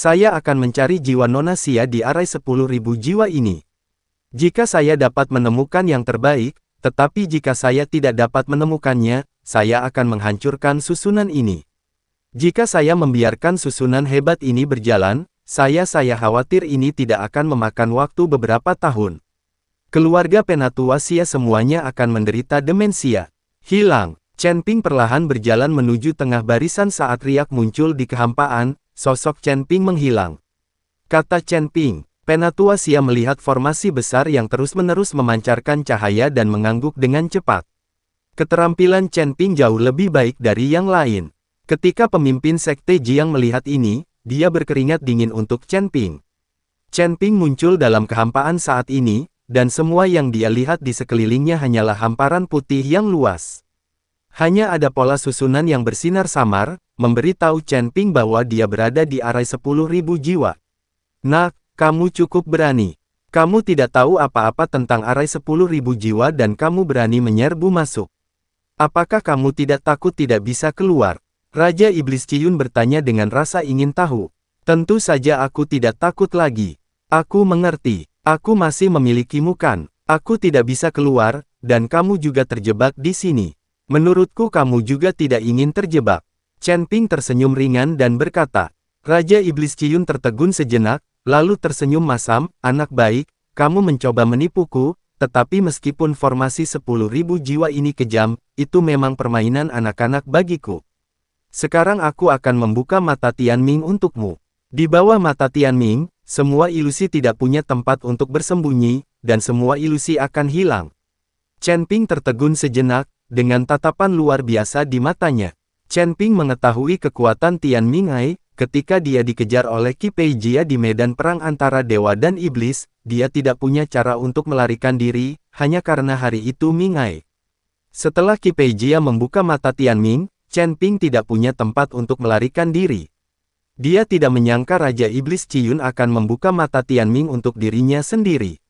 Saya akan mencari jiwa Nona Xia di arai 10.000 jiwa ini. Jika saya dapat menemukan yang terbaik, tetapi jika saya tidak dapat menemukannya, saya akan menghancurkan susunan ini. Jika saya membiarkan susunan hebat ini berjalan, saya khawatir ini tidak akan memakan waktu beberapa tahun. Keluarga Penatua Xia semuanya akan menderita demensia. Hilang. Chen Ping perlahan berjalan menuju tengah barisan saat riak muncul di kehampaan, sosok Chen Ping menghilang. Kata Chen Ping. Penatua Xia melihat formasi besar yang terus-menerus memancarkan cahaya dan mengangguk dengan cepat. Keterampilan Chen Ping jauh lebih baik dari yang lain. Ketika pemimpin Sekte Jiang melihat ini, dia berkeringat dingin untuk Chen Ping. Chen Ping muncul dalam kehampaan saat ini, dan semua yang dia lihat di sekelilingnya hanyalah hamparan putih yang luas. Hanya ada pola susunan yang bersinar samar, memberitahu Chen Ping bahwa dia berada di arai 10.000 jiwa. Nak, kamu cukup berani. Kamu tidak tahu apa-apa tentang arai 10.000 jiwa dan kamu berani menyerbu masuk. Apakah kamu tidak takut tidak bisa keluar? Raja Iblis Ciyun bertanya dengan rasa ingin tahu. Tentu saja aku tidak takut lagi. Aku mengerti. Aku masih memilikimu kan? Aku tidak bisa keluar, dan kamu juga terjebak di sini. Menurutku kamu juga tidak ingin terjebak. Chen Ping tersenyum ringan dan berkata. Raja Iblis Ciyun tertegun sejenak, lalu tersenyum masam, anak baik, kamu mencoba menipuku, tetapi meskipun formasi 10.000 jiwa ini kejam, itu memang permainan anak-anak bagiku. Sekarang aku akan membuka mata Tianming untukmu. Di bawah mata Tianming, semua ilusi tidak punya tempat untuk bersembunyi, dan semua ilusi akan hilang. Chen Ping tertegun sejenak, dengan tatapan luar biasa di matanya. Chen Ping mengetahui kekuatan Tianming Ai, ketika dia dikejar oleh Qi Pei Jia di medan perang antara dewa dan iblis, dia tidak punya cara untuk melarikan diri, hanya karena hari itu Ming Ai. Setelah Qi Pei Jia membuka mata Tianming, Chen Ping tidak punya tempat untuk melarikan diri. Dia tidak menyangka Raja Iblis Ciyun akan membuka mata Tianming untuk dirinya sendiri.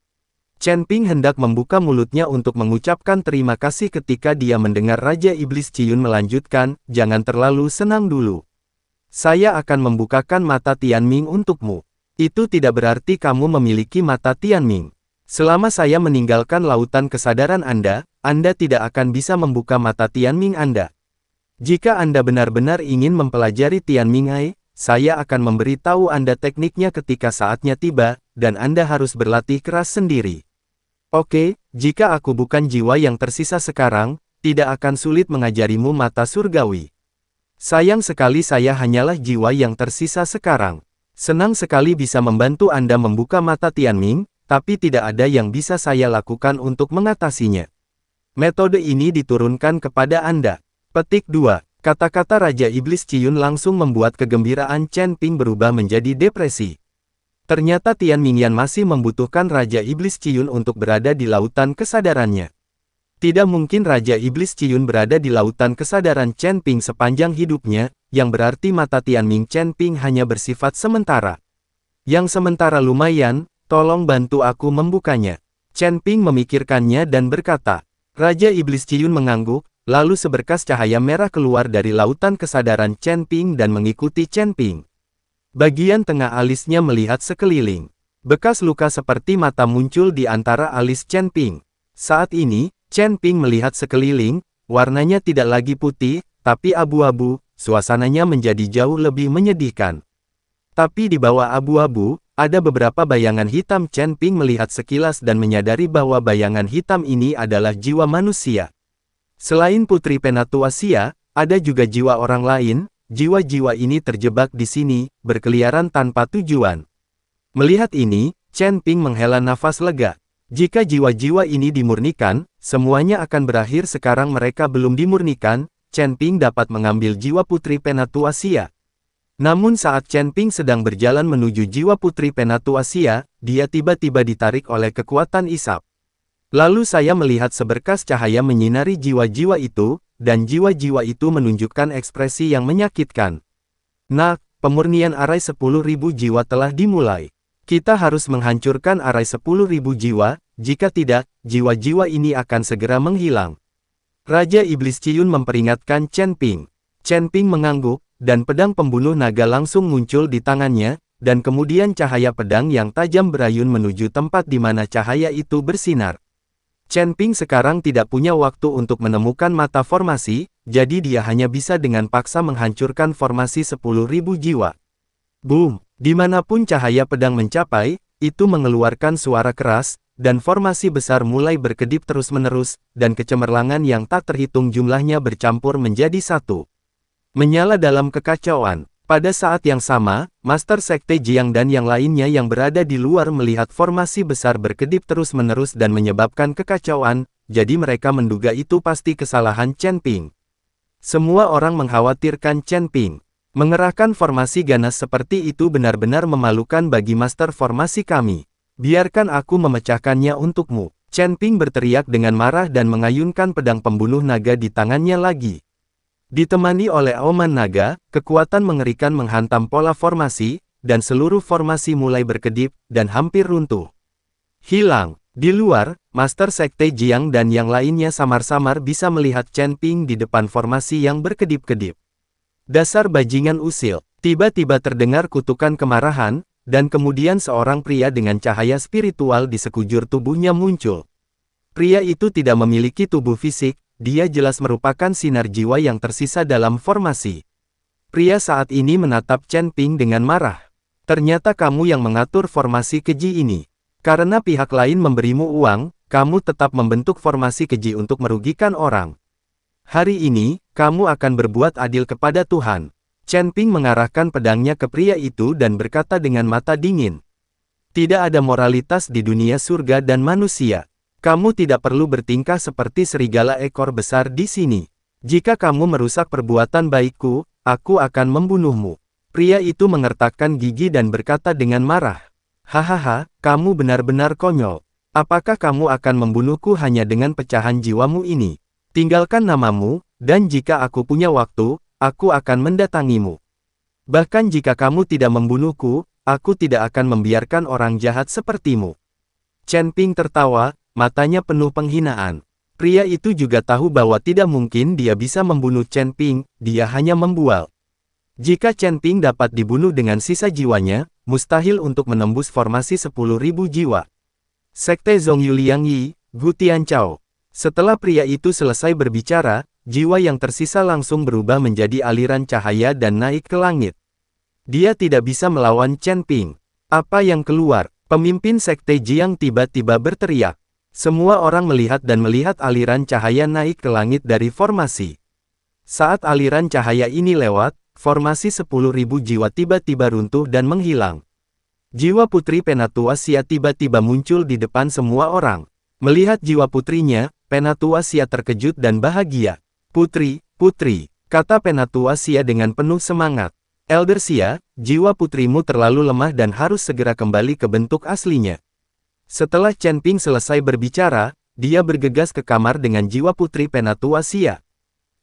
Chen Ping hendak membuka mulutnya untuk mengucapkan terima kasih ketika dia mendengar Raja Iblis Ciyun melanjutkan, jangan terlalu senang dulu. Saya akan membukakan mata Tianming untukmu. Itu tidak berarti kamu memiliki mata Tianming. Selama saya meninggalkan lautan kesadaran Anda tidak akan bisa membuka mata Tianming Anda. Jika Anda benar-benar ingin mempelajari Tianming Ai, saya akan memberitahu Anda tekniknya ketika saatnya tiba, dan Anda harus berlatih keras sendiri. Oke, jika aku bukan jiwa yang tersisa sekarang, tidak akan sulit mengajarimu mata surgawi. Sayang sekali saya hanyalah jiwa yang tersisa sekarang. Senang sekali bisa membantu Anda membuka mata Tianming, tapi tidak ada yang bisa saya lakukan untuk mengatasinya. Metode ini diturunkan kepada Anda. Petik 2. Kata-kata Raja Iblis Ciyun langsung membuat kegembiraan Chen Ping berubah menjadi depresi. Ternyata Tianming Yan masih membutuhkan Raja Iblis Ciyun untuk berada di lautan kesadarannya. Tidak mungkin Raja Iblis Ciyun berada di lautan kesadaran Chen Ping sepanjang hidupnya, yang berarti mata Tianming Chen Ping hanya bersifat sementara. Yang sementara lumayan, tolong bantu aku membukanya. Chen Ping memikirkannya dan berkata. Raja Iblis Ciyun mengangguk, lalu seberkas cahaya merah keluar dari lautan kesadaran Chen Ping dan mengikuti Chen Ping. Bagian tengah alisnya melihat sekeliling. Bekas luka seperti mata muncul di antara alis Chen Ping. Saat ini, Chen Ping melihat sekeliling, warnanya tidak lagi putih, tapi abu-abu, suasananya menjadi jauh lebih menyedihkan. Tapi di bawah abu-abu, ada beberapa bayangan hitam. Chen Ping melihat sekilas dan menyadari bahwa bayangan hitam ini adalah jiwa manusia. Selain Putri Penatua Xia, ada juga jiwa orang lain. Jiwa-jiwa ini terjebak di sini, berkeliaran tanpa tujuan. Melihat ini, Chen Ping menghela nafas lega. Jika jiwa-jiwa ini dimurnikan, semuanya akan berakhir. Sekarang mereka belum dimurnikan, Chen Ping dapat mengambil jiwa Putri Penatua Xia. Namun saat Chen Ping sedang berjalan menuju jiwa Putri Penatua Xia, dia tiba-tiba ditarik oleh kekuatan isap. Lalu saya melihat seberkas cahaya menyinari jiwa-jiwa itu, dan jiwa-jiwa itu menunjukkan ekspresi yang menyakitkan. Nah, pemurnian arai 10.000 jiwa telah dimulai. Kita harus menghancurkan arai 10.000 jiwa, jika tidak, jiwa-jiwa ini akan segera menghilang. Raja Iblis Ciyun memperingatkan Chen Ping. Chen Ping mengangguk, dan pedang pembunuh naga langsung muncul di tangannya, dan kemudian cahaya pedang yang tajam berayun menuju tempat di mana cahaya itu bersinar. Chen Ping sekarang tidak punya waktu untuk menemukan mata formasi, jadi dia hanya bisa dengan paksa menghancurkan formasi 10.000 jiwa. Boom! Dimanapun cahaya pedang mencapai, itu mengeluarkan suara keras, dan formasi besar mulai berkedip terus-menerus, dan kecemerlangan yang tak terhitung jumlahnya bercampur menjadi satu. Menyala dalam kekacauan. Pada saat yang sama, Master Sekte Jiang dan yang lainnya yang berada di luar melihat formasi besar berkedip terus-menerus dan menyebabkan kekacauan, jadi mereka menduga itu pasti kesalahan Chen Ping. Semua orang mengkhawatirkan Chen Ping. Mengerahkan formasi ganas seperti itu benar-benar memalukan bagi Master Formasi kami. Biarkan aku memecahkannya untukmu. Chen Ping berteriak dengan marah dan mengayunkan pedang pembunuh naga di tangannya lagi. Ditemani oleh auman naga, kekuatan mengerikan menghantam pola formasi, dan seluruh formasi mulai berkedip, dan hampir runtuh. Hilang. Di luar, Master Sekte Jiang dan yang lainnya samar-samar bisa melihat Chen Ping di depan formasi yang berkedip-kedip. Dasar bajingan usil. Tiba-tiba terdengar kutukan kemarahan, dan kemudian seorang pria dengan cahaya spiritual di sekujur tubuhnya muncul. Pria itu tidak memiliki tubuh fisik, dia jelas merupakan sinar jiwa yang tersisa dalam formasi. Pria saat ini menatap Chen Ping dengan marah. Ternyata kamu yang mengatur formasi keji ini. Karena pihak lain memberimu uang, kamu tetap membentuk formasi keji untuk merugikan orang. Hari ini, kamu akan berbuat adil kepada Tuhan. Chen Ping mengarahkan pedangnya ke pria itu dan berkata dengan mata dingin. Tidak ada moralitas di dunia surga dan manusia. Kamu tidak perlu bertingkah seperti serigala ekor besar di sini. Jika kamu merusak perbuatan baikku, aku akan membunuhmu. Pria itu mengertakkan gigi dan berkata dengan marah. Hahaha, kamu benar-benar konyol. Apakah kamu akan membunuhku hanya dengan pecahan jiwamu ini? Tinggalkan namamu, dan jika aku punya waktu, aku akan mendatangimu. Bahkan jika kamu tidak membunuhku, aku tidak akan membiarkan orang jahat sepertimu. Chen Ping tertawa, matanya penuh penghinaan. Pria itu juga tahu bahwa tidak mungkin dia bisa membunuh Chen Ping, dia hanya membual. Jika Chen Ping dapat dibunuh dengan sisa jiwanya, mustahil untuk menembus formasi 10.000 jiwa. Sekte Zhongyu Liang Yi, Gu Tianchao. Setelah pria itu selesai berbicara, jiwa yang tersisa langsung berubah menjadi aliran cahaya dan naik ke langit. Dia tidak bisa melawan Chen Ping. Apa yang keluar? Pemimpin Sekte Jiang tiba-tiba berteriak. Semua orang melihat dan melihat aliran cahaya naik ke langit dari formasi. Saat aliran cahaya ini lewat, formasi 10.000 jiwa tiba-tiba runtuh dan menghilang. Jiwa Putri Penatua Xia tiba-tiba muncul di depan semua orang. Melihat jiwa putrinya, Penatua Xia terkejut dan bahagia. Putri, putri, kata Penatua Xia dengan penuh semangat. Elder Xia, jiwa putrimu terlalu lemah dan harus segera kembali ke bentuk aslinya. Setelah Chen Ping selesai berbicara, dia bergegas ke kamar dengan jiwa Putri Penatua Xia.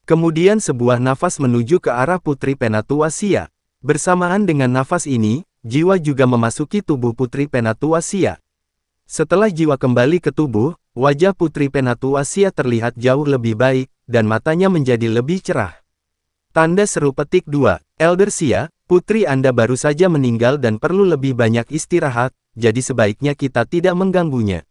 Kemudian sebuah nafas menuju ke arah Putri Penatua Xia. Bersamaan dengan nafas ini, jiwa juga memasuki tubuh Putri Penatua Xia. Setelah jiwa kembali ke tubuh, wajah Putri Penatua Xia terlihat jauh lebih baik, dan matanya menjadi lebih cerah. Tanda seru petik 2. Elder Xia, putri Anda baru saja meninggal dan perlu lebih banyak istirahat, jadi sebaiknya kita tidak mengganggunya.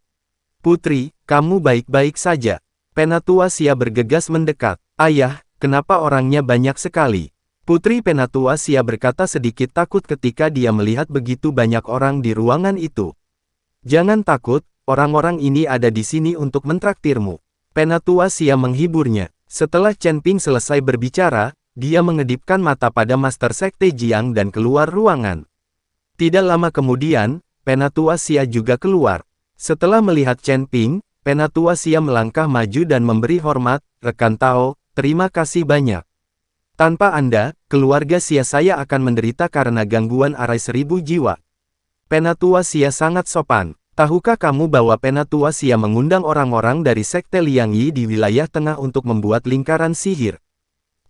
Putri, kamu baik-baik saja. Penatua Xia bergegas mendekat. Ayah, kenapa orangnya banyak sekali? Putri Penatua Xia berkata sedikit takut ketika dia melihat begitu banyak orang di ruangan itu. Jangan takut, orang-orang ini ada di sini untuk mentraktirmu. Penatua Xia menghiburnya. Setelah Chen Ping selesai berbicara, dia mengedipkan mata pada Master Sekte Jiang dan keluar ruangan. Tidak lama kemudian, Penatua Xia juga keluar. Setelah melihat Chen Ping, Penatua Xia melangkah maju dan memberi hormat, rekan Tao, terima kasih banyak. Tanpa Anda, keluarga Xia saya akan menderita karena gangguan arai 1000 jiwa. Penatua Xia sangat sopan. Tahukah kamu bahwa Penatua Xia mengundang orang-orang dari Sekte Liang Yi di wilayah tengah untuk membuat lingkaran sihir?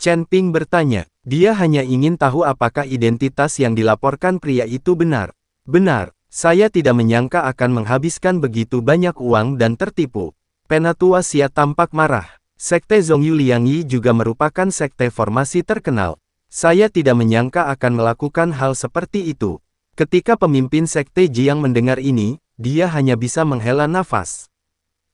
Chen Ping bertanya. Dia hanya ingin tahu apakah identitas yang dilaporkan pria itu benar. Benar, saya tidak menyangka akan menghabiskan begitu banyak uang dan tertipu. Penatua Xia tampak marah. Sekte Zhongyu Liang Yi juga merupakan sekte formasi terkenal. Saya tidak menyangka akan melakukan hal seperti itu. Ketika pemimpin Sekte Jiang mendengar ini, dia hanya bisa menghela nafas.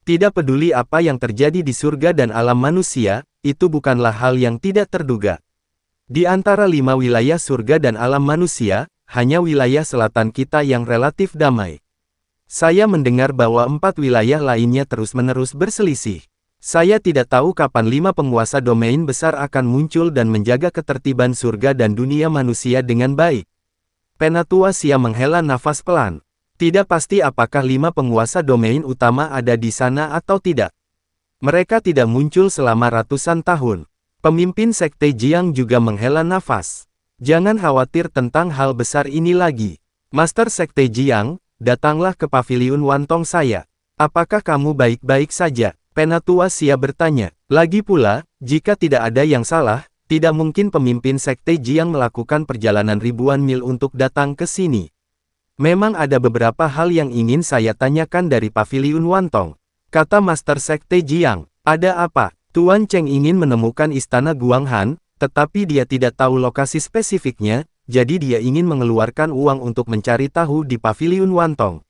Tidak peduli apa yang terjadi di surga dan alam manusia, itu bukanlah hal yang tidak terduga. Di antara 5 wilayah surga dan alam manusia, hanya wilayah selatan kita yang relatif damai. Saya mendengar bahwa 4 wilayah lainnya terus-menerus berselisih. Saya tidak tahu kapan 5 penguasa domain besar akan muncul dan menjaga ketertiban surga dan dunia manusia dengan baik. Penatua Xia menghela nafas pelan. Tidak pasti apakah 5 penguasa domain utama ada di sana atau tidak. Mereka tidak muncul selama ratusan tahun. Pemimpin Sekte Jiang juga menghela nafas. Jangan khawatir tentang hal besar ini lagi. Master Sekte Jiang, datanglah ke paviliun Wantong saya. Apakah kamu baik-baik saja? Penatua Xia bertanya. Lagi pula, jika tidak ada yang salah, tidak mungkin pemimpin Sekte Jiang melakukan perjalanan ribuan mil untuk datang ke sini. Memang ada beberapa hal yang ingin saya tanyakan dari paviliun Wantong. Kata Master Sekte Jiang. Ada apa? Tuan Cheng ingin menemukan istana Guanghan, tetapi dia tidak tahu lokasi spesifiknya, jadi dia ingin mengeluarkan uang untuk mencari tahu di paviliun Wantong.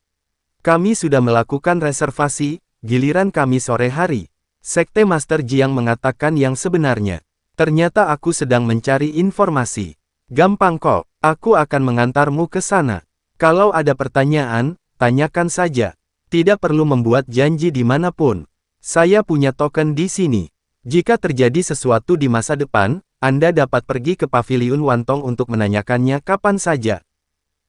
Kami sudah melakukan reservasi, giliran kami sore hari. Sekte Master Jiang mengatakan yang sebenarnya. Ternyata aku sedang mencari informasi. Gampang kok, aku akan mengantarmu ke sana. Kalau ada pertanyaan, tanyakan saja. Tidak perlu membuat janji dimanapun. Saya punya token di sini. Jika terjadi sesuatu di masa depan, Anda dapat pergi ke paviliun Wantong untuk menanyakannya kapan saja.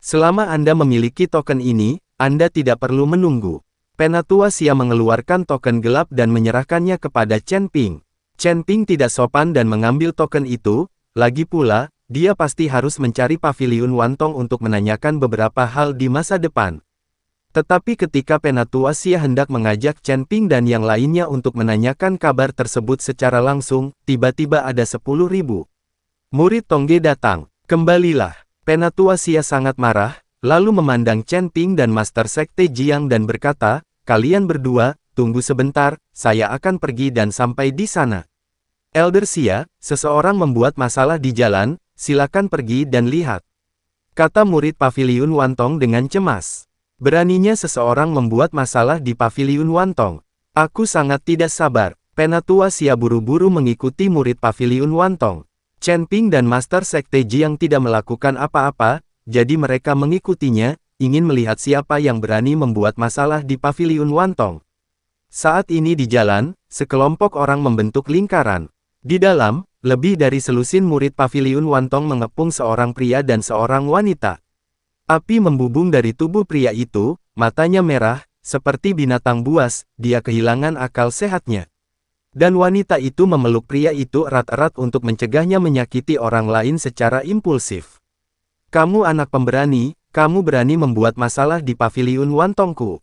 Selama Anda memiliki token ini, Anda tidak perlu menunggu. Penatua Xia mengeluarkan token gelap dan menyerahkannya kepada Chen Ping. Chen Ping tidak sopan dan mengambil token itu, lagi pula, dia pasti harus mencari paviliun Wantong untuk menanyakan beberapa hal di masa depan. Tetapi ketika Penatua Xia hendak mengajak Chen Ping dan yang lainnya untuk menanyakan kabar tersebut secara langsung, tiba-tiba ada 10.000 murid Tongge datang. Kembalilah. Penatua Xia sangat marah, lalu memandang Chen Ping dan Master Sekte Jiang dan berkata, kalian berdua, tunggu sebentar, saya akan pergi dan sampai di sana. Elder Xia, seseorang membuat masalah di jalan, silakan pergi dan lihat. Kata murid paviliun Wantong dengan cemas. Beraninya seseorang membuat masalah di paviliun Wantong. Aku sangat tidak sabar. Penatua Xia buru-buru mengikuti murid paviliun Wantong. Chen Ping dan Master Sekte Jiang tidak melakukan apa-apa, jadi mereka mengikutinya, ingin melihat siapa yang berani membuat masalah di paviliun Wantong. Saat ini di jalan, sekelompok orang membentuk lingkaran. Di dalam, lebih dari selusin murid paviliun Wantong mengepung seorang pria dan seorang wanita. Api membubung dari tubuh pria itu, matanya merah, seperti binatang buas, dia kehilangan akal sehatnya. Dan wanita itu memeluk pria itu erat-erat untuk mencegahnya menyakiti orang lain secara impulsif. Kamu anak pemberani, kamu berani membuat masalah di paviliun Wantongku.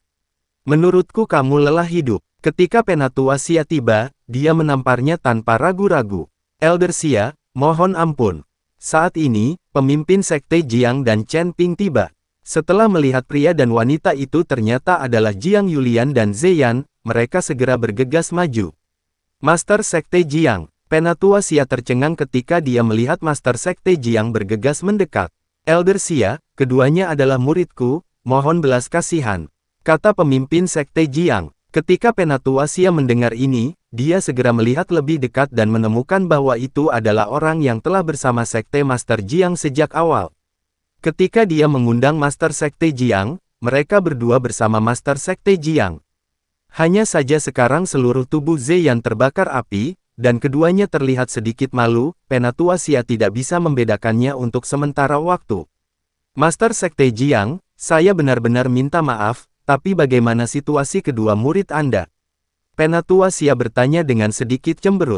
Menurutku kamu lelah hidup. Ketika Penatua Xia tiba, dia menamparnya tanpa ragu-ragu. Elder Xia, mohon ampun. Saat ini, pemimpin Sekte Jiang dan Chen Ping tiba. Setelah melihat pria dan wanita itu ternyata adalah Jiang Yulian dan Zeyan, mereka segera bergegas maju. Master Sekte Jiang. Penatua Xia tercengang ketika dia melihat Master Sekte Jiang bergegas mendekat. Elder Xia, keduanya adalah muridku, mohon belas kasihan. Kata pemimpin Sekte Jiang. Ketika Penatua Xia mendengar ini, dia segera melihat lebih dekat dan menemukan bahwa itu adalah orang yang telah bersama Sekte Master Jiang sejak awal. Ketika dia mengundang Master Sekte Jiang, mereka berdua bersama Master Sekte Jiang. Hanya saja sekarang seluruh tubuh Zeyan terbakar api, dan keduanya terlihat sedikit malu. Penatua Xia tidak bisa membedakannya untuk sementara waktu. Master Sekte Jiang, saya benar-benar minta maaf, tapi bagaimana situasi kedua murid Anda? Penatua Xia bertanya dengan sedikit cemberut.